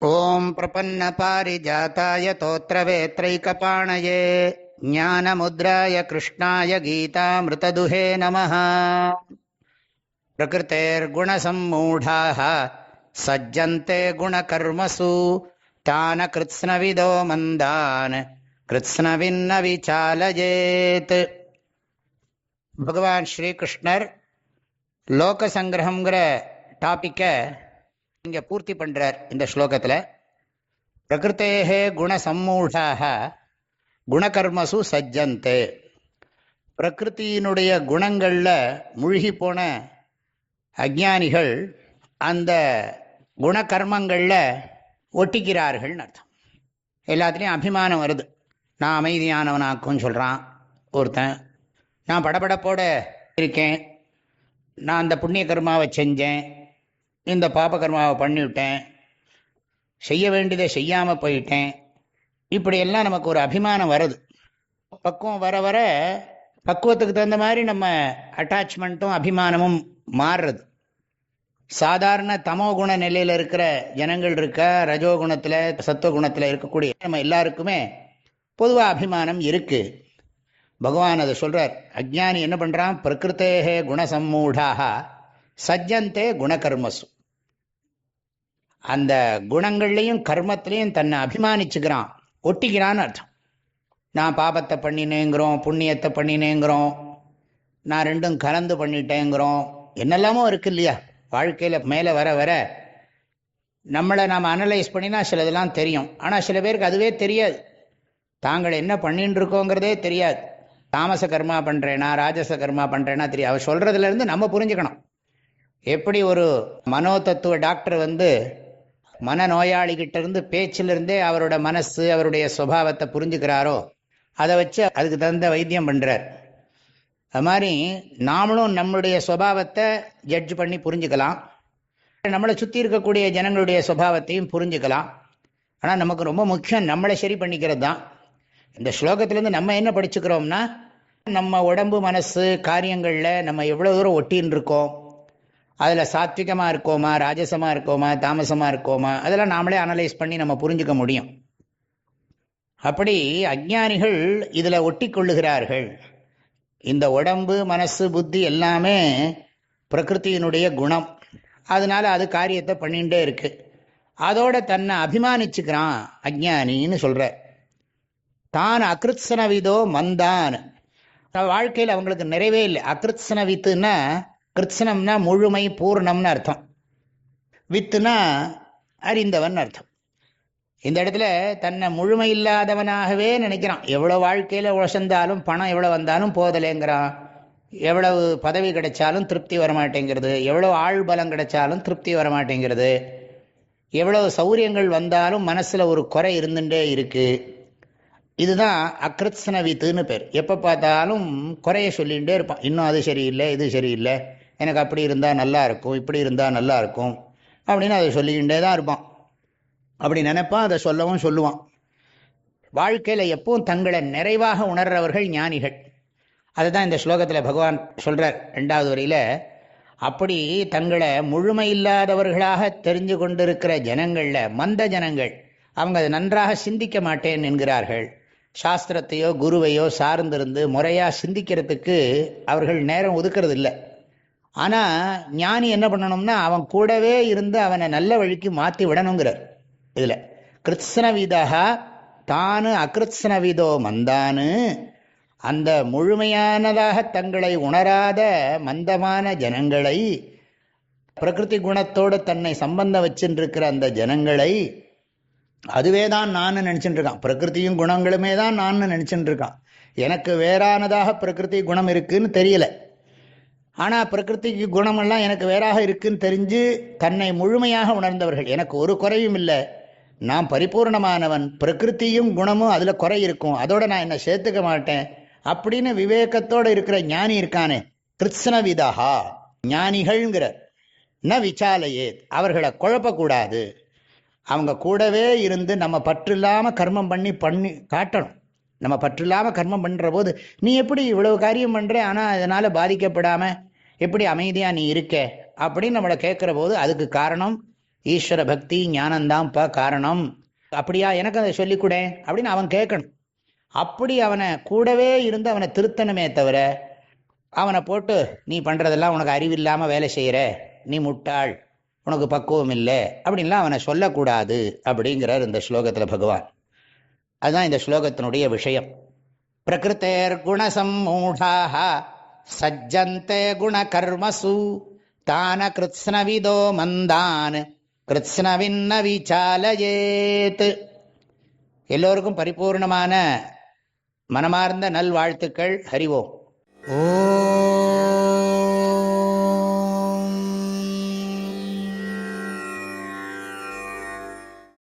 ஓம் பிரபன்ன பாரிஜாதாய தோத்ரவேத்ரைகபாணயே ஞானமுத்ராய கிருஷ்ணாய கீதாமிருததுஹே நமः. பிரகிருதேர்குணசம்மூடாः சஜ்ஜந்தே குணகர்மசு தான கிருத்ஸ்னவிதோ மந்தான் கிருத்ஸ்னவின்ன விசாலயேத். பகவான் ஸ்ரீகிருஷ்ணர் லோகசங்கிரகங்கிற டாப்பிக்கை இங்கே பூர்த்தி பண்ணுறார் இந்த ஸ்லோகத்தில். பிரகிருத்தேஹே குணசம்மூடாக குணகர்மசு சஜ்ஜந்தே. பிரகிருத்தியினுடைய குணங்களில் மூழ்கி போன அஜ்ஞானிகள் அந்த குணகர்மங்களில் ஒட்டிக்கிறார்கள்னு அர்த்தம். எல்லாத்துலேயும் அபிமானம் வருது. நான் அமைதியானவனாக்குன்னு சொல்கிறான் ஒருத்தன். நான் படபடப்போட இருக்கேன், நான் அந்த புண்ணிய கர்மாவை செஞ்சேன், இந்த பாபகர்மாவை பண்ணிவிட்டேன், செய்ய வேண்டியதை செய்யாமல் போயிட்டேன், இப்படியெல்லாம் நமக்கு ஒரு அபிமானம் வருது. பக்குவம் வர வர பக்குவத்துக்கு தகுந்த மாதிரி நம்ம அட்டாச்மெண்ட்டும் அபிமானமும் மாறுறது. சாதாரண தமோ குண நிலையில் இருக்கிற ஜனங்கள் இருக்க, ரஜோகுணத்தில் சத்துவகுணத்தில் இருக்கக்கூடிய நம்ம எல்லாருக்குமே பொதுவாக அபிமானம் இருக்குது. பகவான் அதை சொல்கிறார். அஜ்ஞானி என்ன பண்ணுறான்? பிரகிருத்தேஹே குணசம்மூடாக சஜ்ஜந்தே குணகர்மசு. அந்த குணங்கள்லையும் கர்மத்திலையும் தன்னை அபிமானிச்சுக்கிறான், ஒட்டிக்கிறான்னு அர்த்தம். நான் பாபத்தை பண்ணினேங்கிறோம், புண்ணியத்தை பண்ணினேங்கிறோம், நான் ரெண்டும் கலந்து பண்ணிட்டேங்கிறோம், என்னெல்லாமோ இருக்கு இல்லையா வாழ்க்கையில். மேலே வர வர நம்மளை நாம் அனலைஸ் பண்ணினா சிலதெல்லாம் தெரியும். ஆனால் சில பேருக்கு அதுவே தெரியாது, தாங்கள் என்ன பண்ணின்னு இருக்கோங்கிறதே தெரியாது. தாமச கர்மா பண்ணுறேனா ராஜச கர்மா பண்ணுறேனா தெரியும். அவர் சொல்கிறதுலேருந்து நம்ம புரிஞ்சுக்கணும். எப்படி ஒரு மனோ தத்துவ டாக்டர் மனநோயாளிகிட்ட இருந்து பேச்சிலிருந்தே அவரோட மனசு அவருடைய சுபாவத்தை புரிஞ்சுக்கிறாரோ அதை வச்சு அதுக்கு தகுந்த வைத்தியம் பண்ணுறார். அது மாதிரி நாமளும் நம்மளுடைய சுபாவத்தை ஜட்ஜ் பண்ணி புரிஞ்சுக்கலாம், நம்மளை சுற்றி இருக்கக்கூடிய ஜனங்களுடைய சுபாவத்தையும் புரிஞ்சுக்கலாம். ஆனால் நமக்கு ரொம்ப முக்கியம் நம்மளை சரி பண்ணிக்கிறது தான். இந்த ஸ்லோகத்திலேருந்து நம்ம என்ன படிச்சுக்கிறோம்னா, நம்ம உடம்பு மனசு காரியங்களில் நம்ம எவ்வளோ தூரம் ஒட்டின்னு இருக்கோம், அதில் சாத்விகமாக இருக்கோமா, ராஜசமாக இருக்கோமா, தாமசமாக இருக்கோமா, அதெல்லாம் நாமளே அனலைஸ் பண்ணி நம்ம புரிஞ்சுக்க முடியும். அப்படி அஞ்ஞானிகள் இதில் ஒட்டி கொள்ளுகிறார்கள். இந்த உடம்பு மனசு புத்தி எல்லாமே பிரகிருத்தியினுடைய குணம். அதனால் அது காரியத்தை பண்ணிகிட்டே இருக்கு. அதோட தன்னை அபிமானிச்சுக்கிறான் அஞ்ஞானின்னு சொல்கிற. தான் அகிருத்சனவிதோ மந்தான். வாழ்க்கையில் அவங்களுக்கு நிறைவே இல்லை. அகிருத்சனவித்துன்னா, கிருத்சனம்னா முழுமை பூர்ணம்னு அர்த்தம், வித்துனா அறிந்தவன் அர்த்தம். இந்த இடத்துல தன்னை முழுமை இல்லாதவனாகவே நினைக்கிறான். எவ்வளோ வாழ்க்கையில் உழந்தாலும் பணம் எவ்வளோ வந்தாலும் போதலைங்கிறான், எவ்வளவு பதவி கிடைச்சாலும் திருப்தி வரமாட்டேங்கிறது, எவ்வளோ ஆள் பலம் கிடைச்சாலும் திருப்தி வரமாட்டேங்கிறது, எவ்வளவு சௌரியங்கள் வந்தாலும் மனசில் ஒரு குறை இருந்துட்டே இருக்குது. இதுதான் அகிருத்சனவித்துன்னு பேர். எப்போ பார்த்தாலும் குறைய சொல்லிகிட்டே இருப்பான். இன்னும் அது சரியில்லை, இது சரியில்லை, எனக்கு அப்படி இருந்தால் நல்லா இருக்கும், இப்படி இருந்தால் நல்லா இருக்கும் அப்படின்னு அதை சொல்லிக்கிட்டே தான் இருப்பான். அப்படி நினைப்பான், அதை சொல்லவும் சொல்லுவான். வாழ்க்கையில் எப்பவும் தங்களை நிறைவாக உணர்றவர்கள் ஞானிகள். அதுதான் இந்த ஸ்லோகத்தில் பகவான் சொல்கிறார் 2வது வரியில். அப்படி தங்களை முழுமை இல்லாதவர்களாக தெரிஞ்சு கொண்டிருக்கிற ஜனங்களில் மந்த ஜனங்கள், அவங்க அதை நன்றாக சிந்திக்க மாட்டேன் என்கிறார்கள். சாஸ்திரத்தையோ குருவையோ சார்ந்திருந்து முறையாக சிந்திக்கிறதுக்கு அவர்கள் நேரம் ஒதுக்கிறது இல்லை. ஆனால் ஞானி என்ன பண்ணணும்னா, அவன் கூடவே இருந்து அவனை நல்ல வழிக்கு மாற்றி விடணுங்கிறார். இதில் கிருத்ஸ்னவிதா தானு அகிருத்ஸ்னவிதோ மந்தானு. அந்த முழுமையானதாக தங்களை உணராத மந்தமான ஜனங்களை, பிரகிருதி குணத்தோடு தன்னை சம்பந்தம் வச்சுருக்கிற அந்த ஜனங்களை, அதுவே தான் நான் நினச்சிட்டு இருக்கான். பிரகிருதியும் குணங்களுமே தான் நான் நினச்சிட்டு இருக்கான். எனக்கு வேறானதாக பிரகிருதி குணம் இருக்குன்னு தெரியல. ஆனால் பிரகிருதிக்கு குணமெல்லாம் எனக்கு வேறாக இருக்குன்னு தெரிஞ்சு தன்னை முழுமையாக உணர்ந்தவர்கள். எனக்கு ஒரு குறையும் இல்லை, நான் பரிபூர்ணமானவன், பிரகிருதியும் குணமும் அதில் குறை இருக்கும், அதோட நான் என்னை சேர்த்துக்க மாட்டேன் அப்படின்னு விவேகத்தோடு இருக்கிற ஞானி இருக்கானே, கிருத்ஸ்னவிதா ஞானிகள்ங்கிற. ந விசாலையே, அவர்களை குழப்பக்கூடாது. அவங்க கூடவே இருந்து நம்ம பற்று இல்லாமல் கர்மம் பண்ணி காட்டணும். நம்ம பற்று இல்லாமல் கர்மம் பண்ணுற போது, நீ எப்படி இவ்வளவு காரியம் பண்ணுற ஆனால் அதனால் பாதிக்கப்படாமல் எப்படி அமைதியாக நீ இருக்க அப்படின்னு நம்மளை கேட்குற போது, அதுக்கு காரணம் ஈஸ்வர பக்தி ஞானந்தான்ப்பா காரணம். அப்படியா, எனக்கு அதை சொல்லிக்கூட அப்படின்னு அவன் கேட்கணும். அப்படி அவனை கூடவே இருந்து அவனை திருத்தணுமே தவிர அவனை போட்டு நீ பண்ணுறதெல்லாம் உனக்கு அறிவில்லாமல் வேலை செய்கிற, நீ முட்டாள், உனக்கு பக்குவம் இல்லை அப்படின்லாம் அவனை சொல்லக்கூடாது அப்படிங்கிறார் இந்த ஸ்லோகத்தில் பகவான். அதுதான் இந்த ஸ்லோகத்தினுடைய விஷயம். பிரகிருத்தேர் குணசம்மூடாஹ சஜ்ஜந்தே குணகர்மசு தான கிருத்ஸ்னவிதோ மந்தான் கிருத்ஸ்னவின்ன விசாலயேத். எல்லோருக்கும் பரிபூர்ணமான மனமார்ந்த நல்வாழ்த்துக்கள். ஹரி ஓம். ஓம்